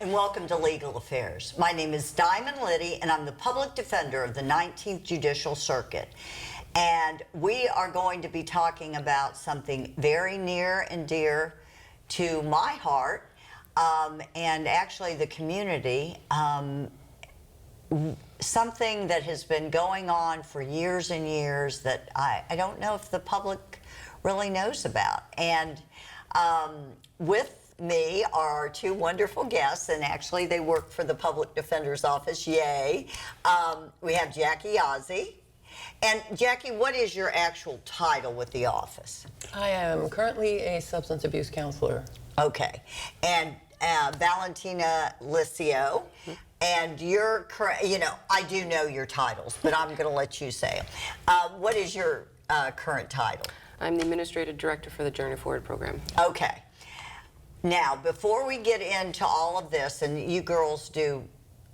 and welcome to Legal Affairs. My name is Diamond Litty, and I'm the public defender of the 19th Judicial Circuit. And we are going to be talking about something very near and dear to my heart, and actually the community, something that has been going on for years and years that I don't know if the public really knows about. And with me are two wonderful guests, and actually they work for the Public Defender's Office, yay. We have Yazzie. And Jackie, what is your actual title with the office? I am currently a substance abuse counselor. Okay. And Valentina, Liscio. And you're, I do know your titles, but I'm going to let you say them. What is your current title? I'm the Administrative Director for the Journey Forward program. Okay. Now, before we get into all of this, and you girls do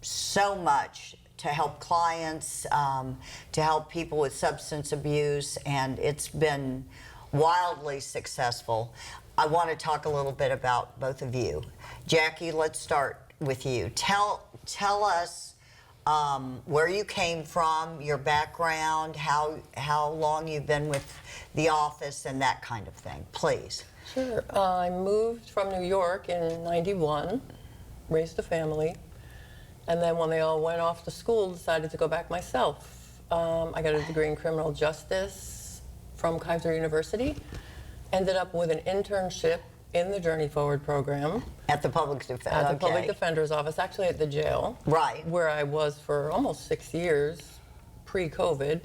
so much to help clients, to help people with substance abuse, and it's been wildly successful, I want to talk a little bit about both of you. Jackie, let's start with you. Tell us where you came from, your background, how long you've been with the office, and that kind of thing, please. Sure. I moved from New York in '91, raised a family, and then when they all went off to school, decided to go back myself. I got a degree in criminal justice from Kaiser University, ended up with an internship in the Journey Forward program. At the Public Defender's At the Public Defender's Office, actually at the jail. Right. Where I was for almost 6 years, pre-COVID.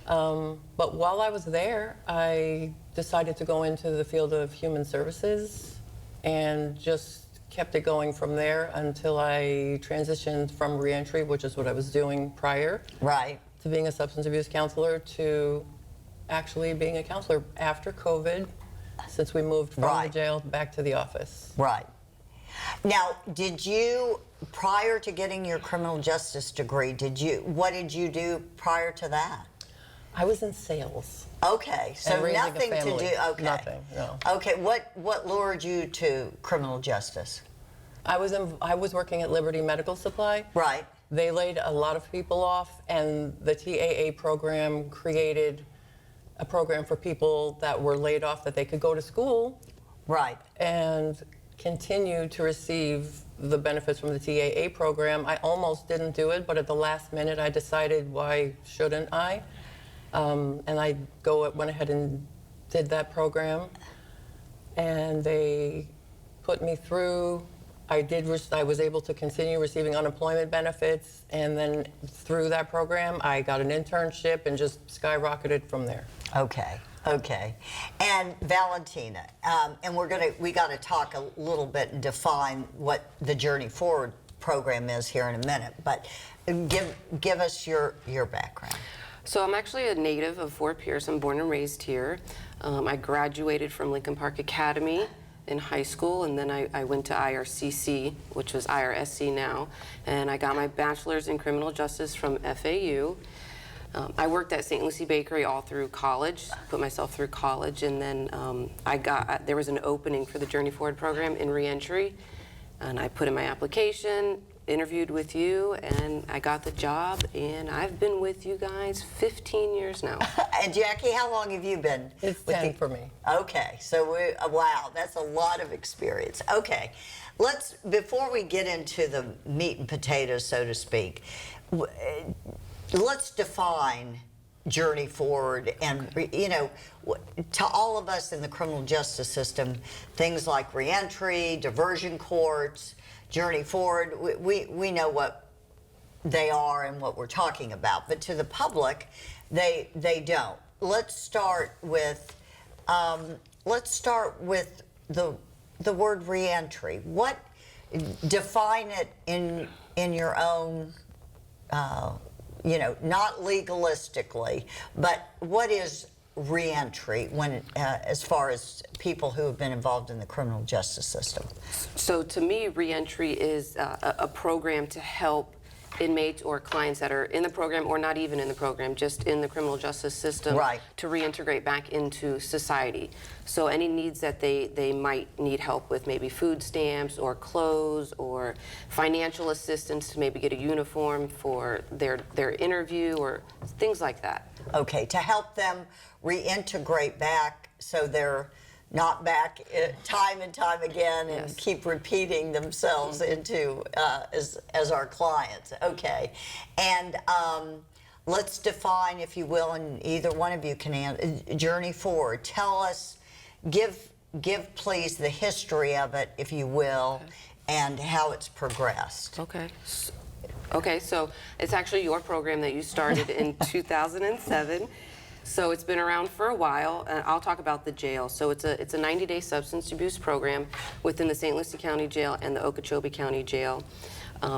But while I was there, I decided to go into the field of human services and just kept it going from there until I transitioned from reentry, which is what I was doing prior. Right. To being a substance abuse counselor to actually being a counselor after COVID, since we moved from the jail back to the office. Right. Now, did you, prior to getting your criminal justice degree, what did you do prior to that? I was in sales. Okay, so nothing to do. Okay, nothing. No. Okay, what lured you to criminal justice? I was working at Liberty Medical Supply. Right. They laid a lot of people off, and the TAA program created a program for people that were laid off that they could go to school. Right. And continue to receive the benefits from the TAA program. I almost didn't do it, but at the last minute I decided, why shouldn't I? And I went ahead and did that program, and they put me through. I was able to continue receiving unemployment benefits, and then through that program I got an internship and just skyrocketed from there. Okay. Okay. And Valentina, and we got to talk a little bit and define what the Journey Forward program is here in a minute, but give us your background. So I'm actually a native of Fort Pierce. I'm born and raised here. I graduated from Lincoln Park Academy in high school, and then I went to IRCC, which was IRSC now, and I got my bachelor's in criminal justice from FAU. I worked at St. Lucie Bakery all through college, put myself through college, and then there was an opening for the Journey Forward program in reentry, and I put in my application, interviewed with you, and I got the job, and I've been with you guys 15 years now. And Jackie, how long have you been? It's 10 for me. Okay, so wow, that's a lot of experience. Okay, before we get into the meat and potatoes, so to speak, let's define Journey Forward, and to all of us in the criminal justice system, things like reentry, diversion courts, Journey Forward, we know what they are and what we're talking about, but to the public, they don't. Let's start with the word reentry. Define it in your own, not legalistically, but what is reentry as far as people who have been involved in the criminal justice system? So to me, reentry is a program to help inmates or clients that are in the program or not even in the program, just in the criminal justice system, Right. to reintegrate back into society. So any needs that they might need help with, maybe food stamps or clothes or financial assistance to maybe get a uniform for their interview or things like that. Okay, to help them reintegrate back so they're not back time and time again and Yes. keep repeating themselves into as our clients. Okay, and let's define, if you will, and either one of you can journey forward. Tell us, give please the history of it, if you will, and how it's progressed. Okay. Okay, so it's actually your program that you started in 2007. So it's been around for a while. I'll talk about the jail. So it's a 90-day substance abuse program within the St. Lucie County Jail and the Okeechobee County Jail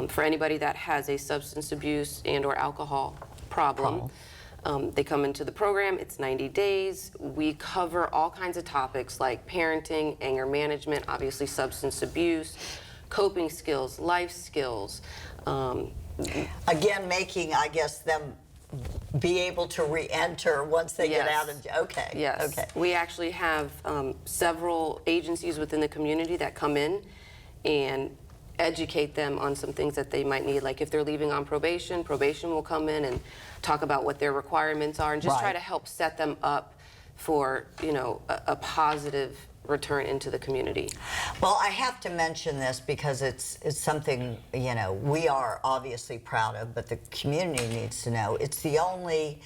for anybody that has a substance abuse and/or alcohol problem. They come into the program. It's 90 days. We cover all kinds of topics like parenting, anger management, obviously substance abuse, coping skills, life skills. Again, making, I guess, them be able to re-enter once they get Yes. out of jail. Okay. Yes. Okay. We actually have several agencies within the community that come in and educate them on some things that they might need. Like if they're leaving on probation, probation will come in and talk about what their requirements are and just try Right. to help set them up for, you know, a positive return into the community. Well, I have to mention this because it's something, you know, we are obviously proud of, but the community needs to know. It's the only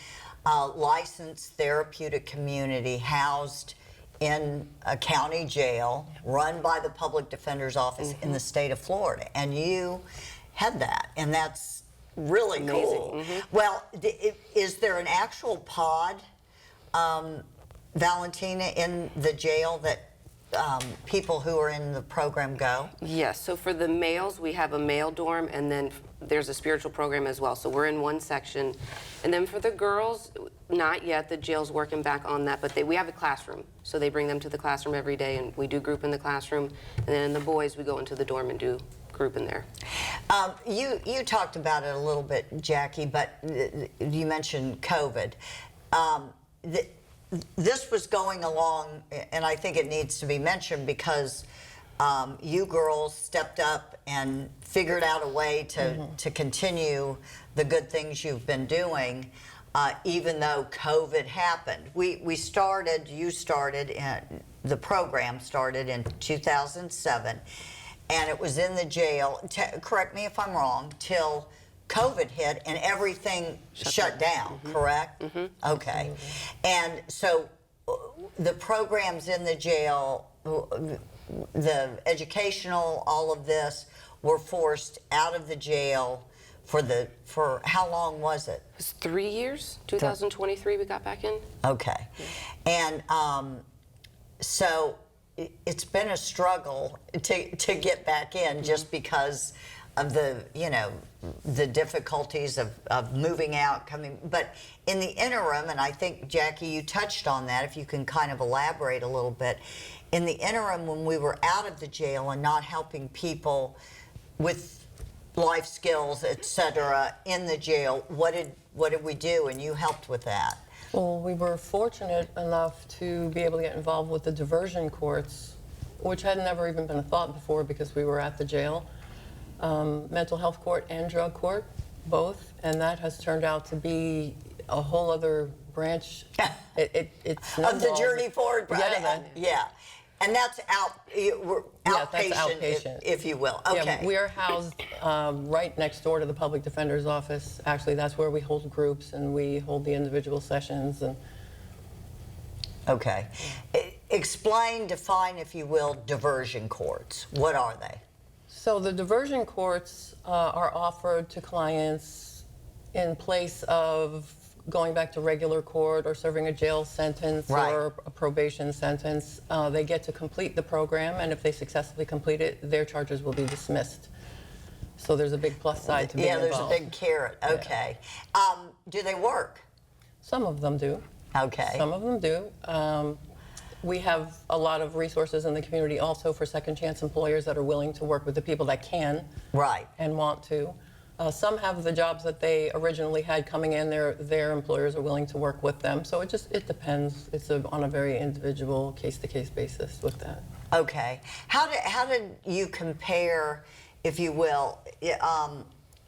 licensed therapeutic community housed in a county jail run by the Public Defender's Office in the state of Florida. And you had that, and that's really cool. Well, is there an actual pod, Valentina, in the jail that people who are in the program go? Yes, so for the males, we have a male dorm, and then there's a spiritual program as well. So we're in one section. And then for the girls, not yet. The jail's working back on that, but we have a classroom. So they bring them to the classroom every day, and we do group in the classroom. And then in the boys, we go into the dorm and do group in there. You talked about it a little bit, Jackie, but you mentioned COVID. This was going along, and I think it needs to be mentioned because you girls stepped up and figured out a way to continue the good things you've been doing, even though COVID happened. You started, the program started in 2007, and it was in the jail, correct me if I'm wrong, till COVID hit and everything shut down, correct? Okay. And so the programs in the jail, the educational, all of this, were forced out of the jail for how long was it? It was 3 years. 2023, we got back in. Okay. And so it's been a struggle to get back in just because of the, you know, the difficulties of moving out, coming. But in the interim, and I think, Jackie, you touched on that, if you can kind of elaborate a little bit. In the interim, when we were out of the jail and not helping people with life skills, et cetera, in the jail, what did we do? And you helped with that. Well, we were fortunate enough to be able to get involved with the diversion courts, which had never even been a thought before because we were at the jail. Mental health court and drug court, both, and that has turned out to be a whole other branch. It's Of the journey forward. Yeah, yeah. And that's outpatient, that's outpatient. if you will. Okay. Yeah, we are housed right next door to the Public Defender's Office. Actually, that's where we hold groups and we hold the individual sessions. And Okay. Explain, define, if you will, diversion courts. What are they? so the diversion courts are offered to clients in place of going back to regular court or serving a jail sentence Right. or a probation sentence. They get to complete the program, and if they successfully complete it, their charges will be dismissed. So there's a big plus side to being Yeah, there's involved. a big carrot. Okay. Do they work? Some of them do. Okay. Some of them do. We have a lot of resources in the community also for second chance employers that are willing to work with the people that can Right. and want to. Some have the jobs that they originally had coming in. Their employers are willing to work with them. So it depends. It's on a very individual, case-to-case basis with that. Okay. How did you compare, if you will?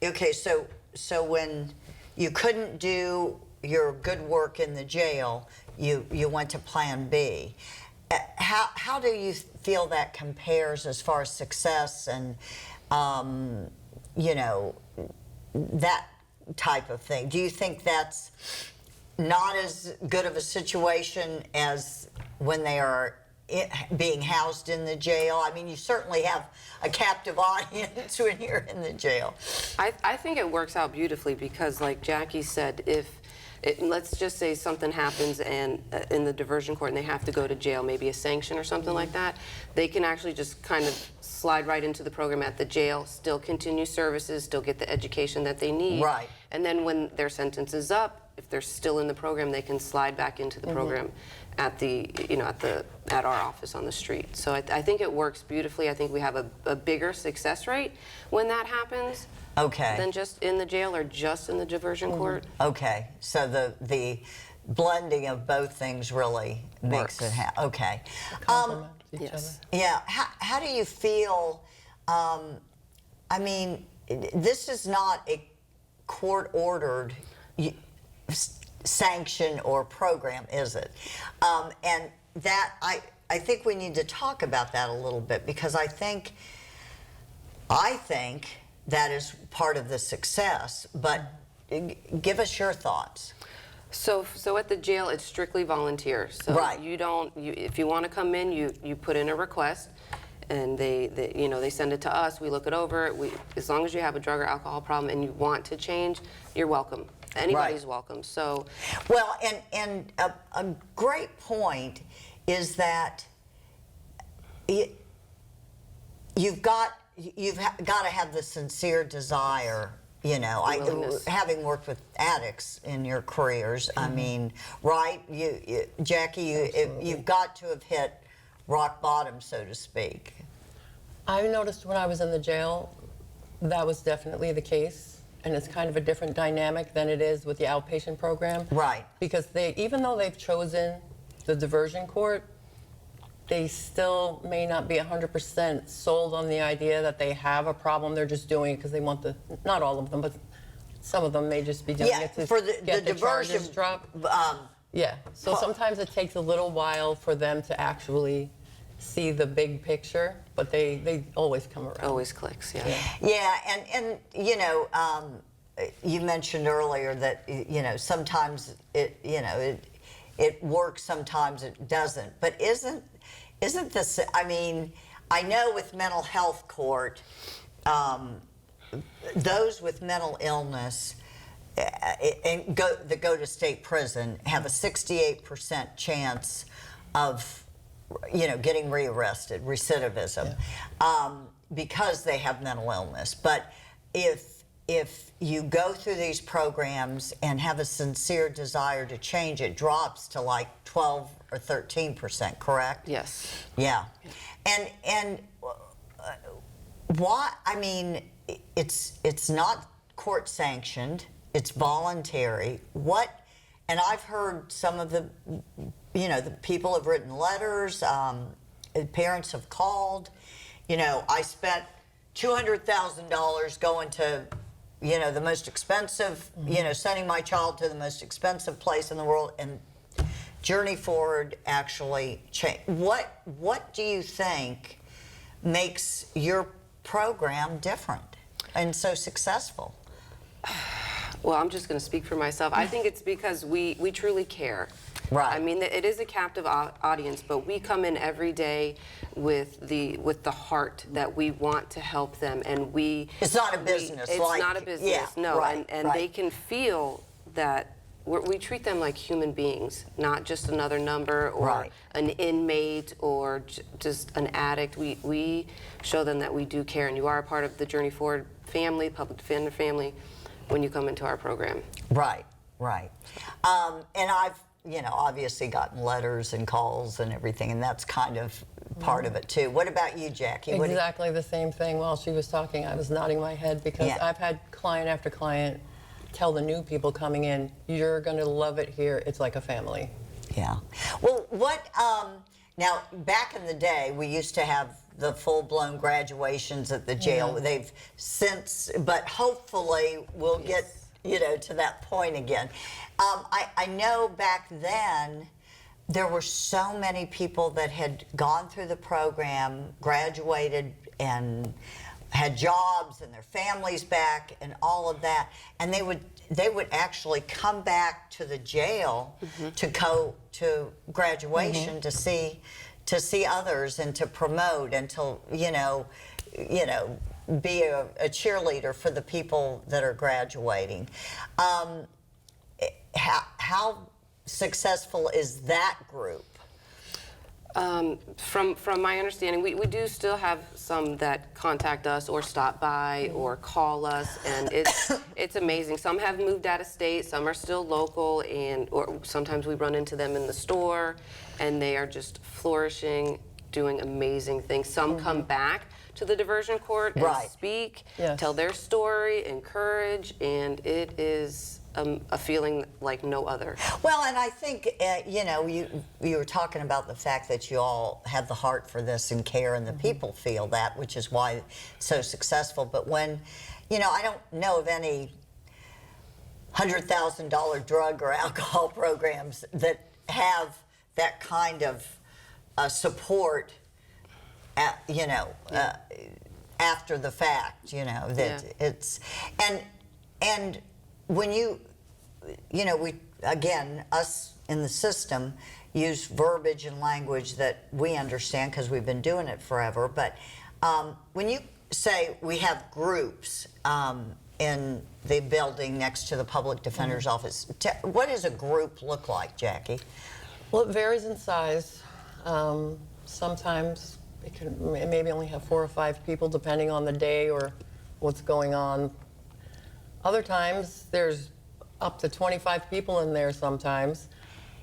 Okay, so when you couldn't do your good work in the jail, you went to Plan B. How do you feel that compares as far as success and you know, that type of thing? Do you think that's not as good of a situation as when they are being housed in the jail? I mean, you certainly have a captive audience when you're in the jail. I think it works out beautifully because, like Jackie said, let's just say something happens and in the diversion court and they have to go to jail, maybe a sanction or something like that, they can actually just kind of slide right into the program at the jail, still continue services, still get the education that they need. Right. And then when their sentence is up, if they're still in the program, they can slide back into the program at our office on the street. So I think it works beautifully. I think we have a bigger success rate when that happens. Okay. Than just in the jail or just in the diversion court. Okay, so the blending of both things really makes Works. it okay. Complement each Yes. Yeah, how do you feel, I mean, this is not a court-ordered sanction or program, is it? And that, I think we need to talk about that a little bit because I think that is part of the success, but give us your thoughts. So at the jail, it's strictly volunteer. So Right. if you want to come in, you put in a request, and they send it to us. We look it over. As long as you have a drug or alcohol problem and you want to change, you're welcome. Anybody's welcome. So, well, and a great point is that you've got to have the sincere desire. You know, having worked with addicts in your careers, I mean, right? Jackie, you've got to have hit rock bottom, so to speak. I noticed when I was in the jail, that was definitely the case, and it's kind of a different dynamic than it is with the outpatient program. Right. Because even though they've chosen the diversion court, they still may not be 100% sold on the idea that they have a problem. They're just doing it because they want not all of them, but some of them may just be doing it to for the get the diversion charges dropped. Yeah, so Well- sometimes it takes a little while for them to actually see the big picture, but they always come around. always clicks, yeah. Yeah, and you know, you mentioned earlier that sometimes it works, sometimes it doesn't. But isn't this? I mean, I know with mental health court, those with mental illness that go to state prison have a 68% chance of getting rearrested, recidivism, because they have mental illness. But if you go through these programs and have a sincere desire to change, it drops to like 12 or 13%, correct? Yes. Yeah. And why? I mean, it's not court sanctioned. It's voluntary. And I've heard some of the people have written letters. Parents have called. I spent $200,000 going to, the most expensive, sending my child to the most expensive place in the world, and Journey Forward actually changed. What do you think makes your program different and so successful? Well, I'm just going to speak for myself. I think it's because we truly care. Right. I mean, it is a captive audience, but we come in every day with the heart that we want to help them, and It's not a business. It's not a business. Yeah, no, right, and right. they can feel that we treat them like human beings, not just another number or Right. an inmate or just an addict. We show them that we do care, and you are a part of the Journey Forward family, public defender family, when you come into our program. Right, right. And I've, obviously gotten letters and calls and everything, and that's kind of part of it too. What about you, Jackie? What do you- Exactly the same thing. While she was talking, I was nodding my head because Yeah. I've had client after client tell the new people coming in, you're going to love it here. It's like a family. Yeah. Well, now, back in the day, we used to have the full-blown graduations at the jail. They've since, but hopefully we'll get, to that point again. I know back then there were so many people that had gone through the program, graduated, and had jobs and their families back and all of that, and they would actually come back to the jail to go to graduation to see others and to promote and to be a cheerleader for the people that are graduating. How successful is that group? From my understanding, we do still have some that contact us or stop by or call us, and it's amazing. Some have moved out of state, some are still local, or sometimes we run into them in the store, and they are just flourishing, doing amazing things. Some come back to the Diversion Court and speak, tell their story, encourage, and it is a feeling like no other. Well, and I think, you were talking about the fact that you all have the heart for this and care, and the people feel that, which is why it's so successful. But when, I don't know of any $100,000 drug or alcohol programs that have that kind of support, after the fact, that it's, and when we, again, us in the system use verbiage and language that we understand because we've been doing it forever, but when you say we have groups in the building next to the public defender's office, what does a group look like, Jackie? Well, it varies in size. Sometimes it can maybe only have 4 or 5 people depending on the day or what's going on. Other times, there's up to 25 people in there sometimes.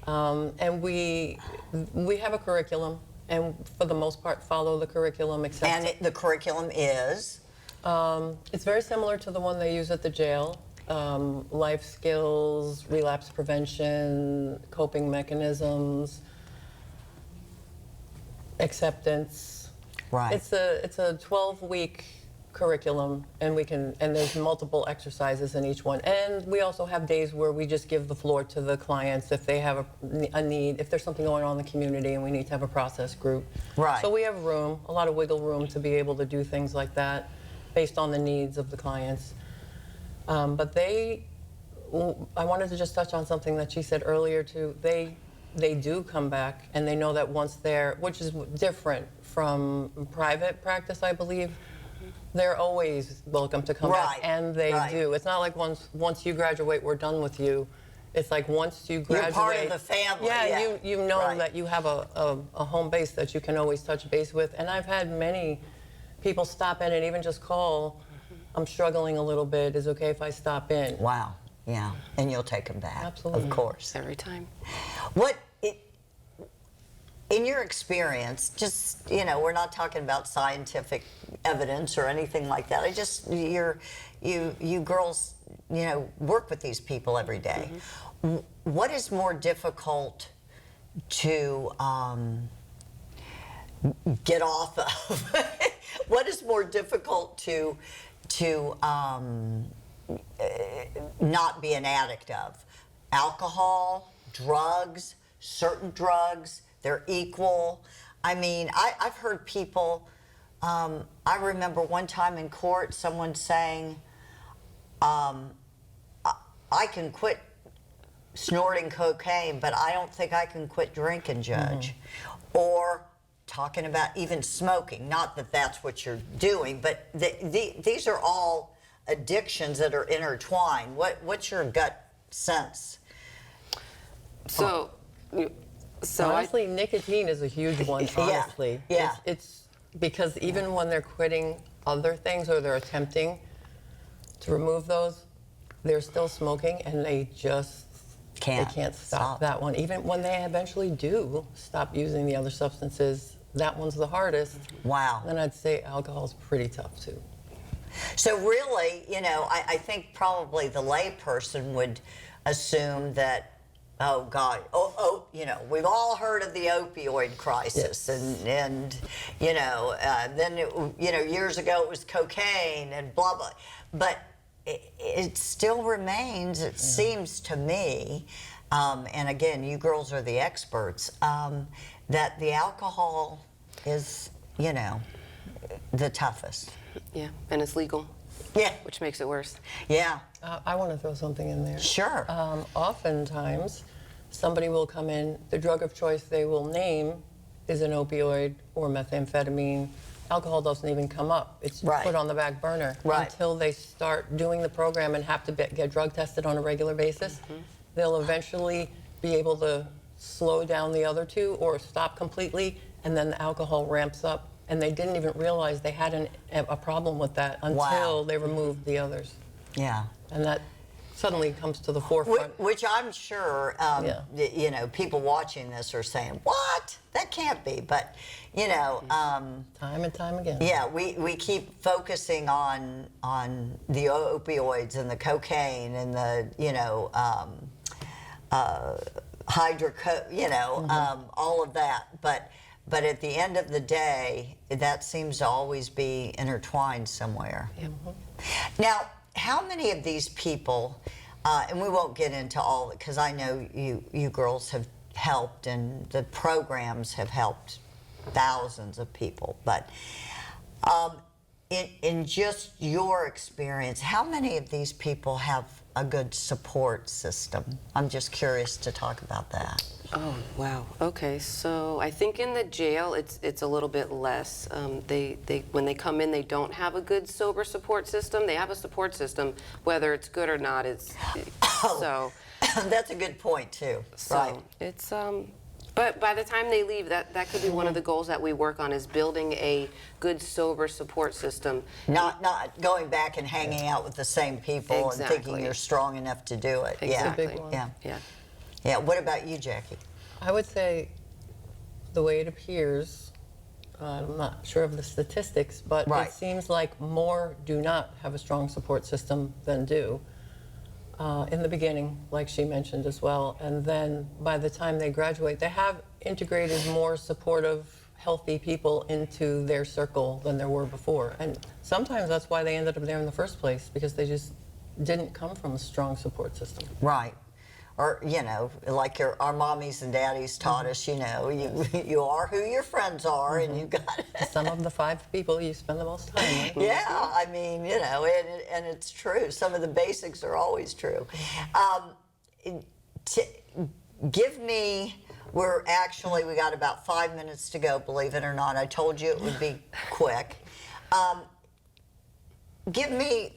And we have a curriculum, and for the most part, follow the curriculum. And the curriculum is? It's very similar to the one they use at the jail. Life skills, relapse prevention, coping mechanisms, acceptance. Right. It's a 12-week curriculum, and there's multiple exercises in each one. And we also have days where we just give the floor to the clients if they have a need, if there's something going on in the community and we need to have a process group. Right. So we have room, a lot of wiggle room to be able to do things like that based on the needs of the clients. But I wanted to just touch on something that she said earlier too. They do come back, and they know that once they're, which is different from private practice, I believe. They're always welcome to come back, and they do. It's not like once you graduate, we're done with you. It's like once you graduate, you're part of the family. Yeah, you know that you have a home base that you can always touch base with. And I've had many people stop in and even just call. I'm struggling a little bit. Is it okay if I stop in? Wow. Yeah, and you'll take them back. Absolutely. Of course. Every time. In your experience, just, we're not talking about scientific evidence or anything like that. You girls, work with these people every day. What is more difficult to get off of? What is more difficult to not be an addict of? Alcohol, drugs, certain drugs? They're equal. I mean, I've heard people, I remember one time in court, someone saying, I can quit snorting cocaine, but I don't think I can quit drinking, Judge. Or talking about even smoking. Not that that's what you're doing, but these are all addictions that are intertwined. What's your gut sense? Honestly, nicotine is a huge one, honestly. Yeah. It's because even when they're quitting other things or they're attempting to remove those, they're still smoking, and they just can't stop that one. Even when they eventually do stop using the other substances, that one's the hardest. Wow. Then I'd say alcohol's pretty tough too. So really, you know, I think probably the lay person would assume that, oh God, you know, we've all heard of the opioid crisis, and you know, then you know, years ago it was cocaine and blah blah, but it still remains. It seems to me, and again, you girls are the experts, that the alcohol is, you know, the toughest. Yeah, and it's legal. Yeah. Which makes it worse. Yeah. I want to throw something in there. Sure. Oftentimes, somebody will come in, the drug of choice they will name is an opioid or methamphetamine. Alcohol doesn't even come up. It's put on the back burner until they start doing the program and have to get drug tested on a regular basis. They'll eventually be able to slow down the other two or stop completely, and then the alcohol ramps up. And they didn't even realize they had a problem with that until they removed the others. Yeah. And that suddenly comes to the forefront. Which I'm sure, you know, people watching this are saying, what? That can't be. But, you know. Time and time again. Yeah, we keep focusing on the opioids and the cocaine and the, you know, you know, all of that. But at the end of the day, that seems to always be intertwined somewhere. Now, how many of these people, and we won't get into all of it, because I know you girls have helped and the programs have helped thousands of people, but in just your experience, how many of these people have a good support system? I'm just curious to talk about that. Oh, wow. Okay, so I think in the jail it's a little bit less. They when they come in, they don't have a good sober support system. They have a support system, whether it's good or not. So that's a good point too. Right. It's but by the time they leave, that could be one of the goals that we work on, is building a good sober support system. Not going back and hanging out with the same people and thinking you're strong enough to do it. Exactly. Big one. Yeah. What about you, Jackie? I would say the way it appears, I'm not sure of the statistics, but it seems like more do not have a strong support system than do. In the beginning, like she mentioned as well, and then by the time they graduate, they have integrated more supportive, healthy people into their circle than there were before. And sometimes that's why they ended up there in the first place, because they just didn't come from a strong support system. Right. Or, you know, like our mommies and daddies taught us, you know, you are who your friends are, and you got some of the 5 people you spend the most time with. Yeah, I mean, you know, and it's true. Some of the basics are always true. Give me, we got about 5 minutes to go, believe it or not. I told you it would be quick. Give me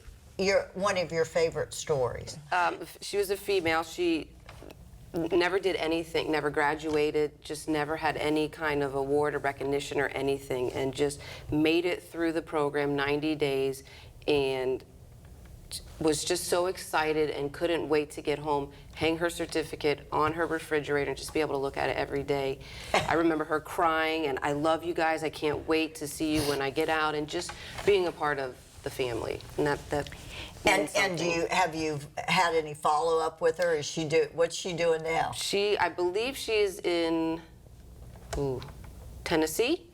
one of your favorite stories. She was a female. She never did anything, never graduated, just never had any kind of award or recognition or anything, and just made it through the program 90 days and was just so excited and couldn't wait to get home, hang her certificate on her refrigerator and just be able to look at it every day. I remember her crying, and I love you guys, I can't wait to see you when I get out, and just being a part of the family. And have you had any follow up with her? What's she doing now? I believe she's in Tennessee.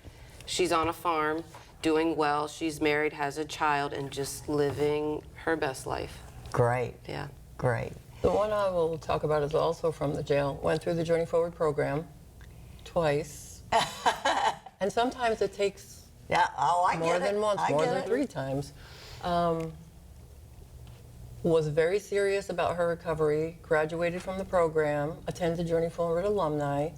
She's on a farm, doing well. She's married, has a child, and just living her best life. Great. Yeah. Great. The one I will talk about is also from the jail. Went through the Journey Forward program twice. And sometimes it takes more than once, more than 3 times. Was very serious about her recovery, graduated from the program, attended Journey Forward alumni,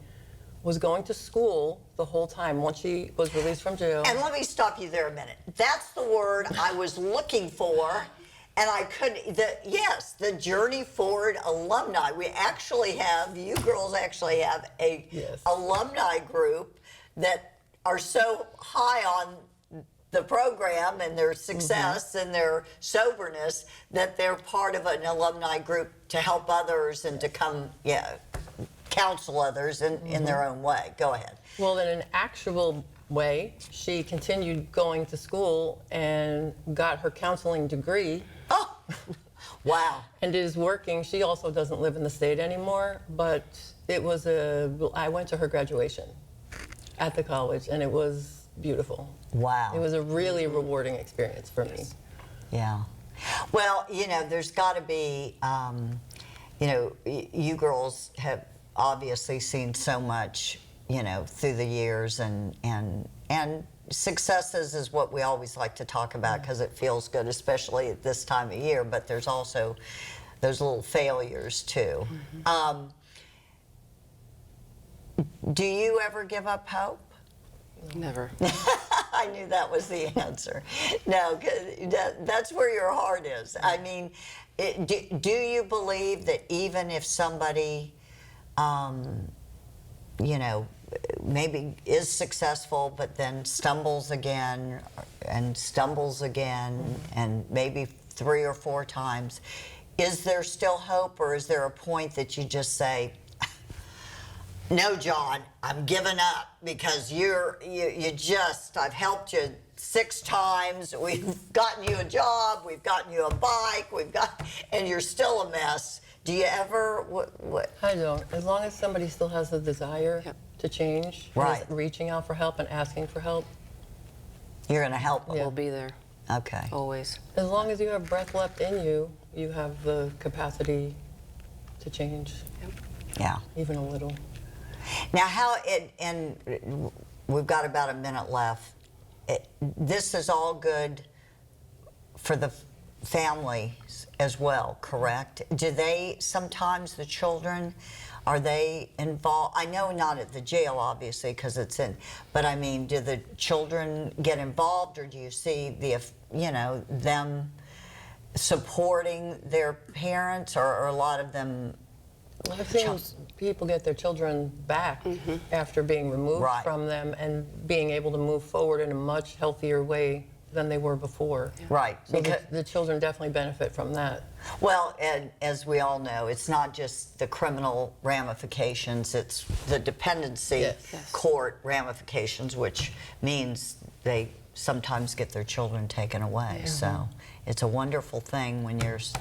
was going to school the whole time once she was released from jail. And let me stop you there a minute. That's the word I was looking for, and I couldn't. The Journey Forward alumni. You girls actually have a alumni group that are so high on the program and their success and their soberness that they're part of an alumni group to help others and to come, counsel others in their own way. Go ahead. Well, in an actual way. She continued going to school and got her counseling degree. Oh, wow. And is working. She also doesn't live in the state anymore, but I went to her graduation at the college, and it was beautiful. Wow. It was a really rewarding experience for me. Yeah. Well, there's got to be, you girls have obviously seen so much, through the years, and successes is what we always like to talk about because it feels good, especially at this time of year, but there's also those little failures too. Do you ever give up hope? Never. I knew that was the answer. No, 'cause that's where your heart is. I mean, do you believe that even if somebody, maybe is successful but then stumbles again and stumbles again and maybe 3 or 4 times, is there still hope, or is there a point that you just say, no, John, I'm giving up because I've helped you 6 times, we've gotten you a job, we've gotten you a bike, and you're still a mess. Do you ever, what? I don't. As long as somebody still has the desire Yep. to change, and Right. is reaching out for help and asking for help, You're going to help them? We'll be there, Okay. always. as long as you have breath left in you, you have the capacity to change, Yeah. even a little. Now, and we've got about a minute left. This is all good for the families as well, correct? Do they, sometimes the children, are they involved? I know not at the jail, obviously, because it's in, but I mean, do the children get involved, or do you see them supporting their parents, or are a lot of them? I've seen people get their children back after being removed Right. from them and being able to move forward in a much healthier way than they were before. Right. So the children definitely benefit from that. Well, and as we all know, it's not just the criminal ramifications, it's the dependency Yes. Yes. court ramifications, which means they sometimes get their children taken away. So it's a wonderful thing when there's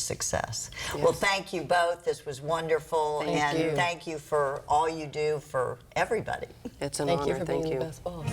success. Well, thank you both. This was wonderful. Thank you. Thank you for all you do for everybody. It's an Thank honor. you for being the best boss.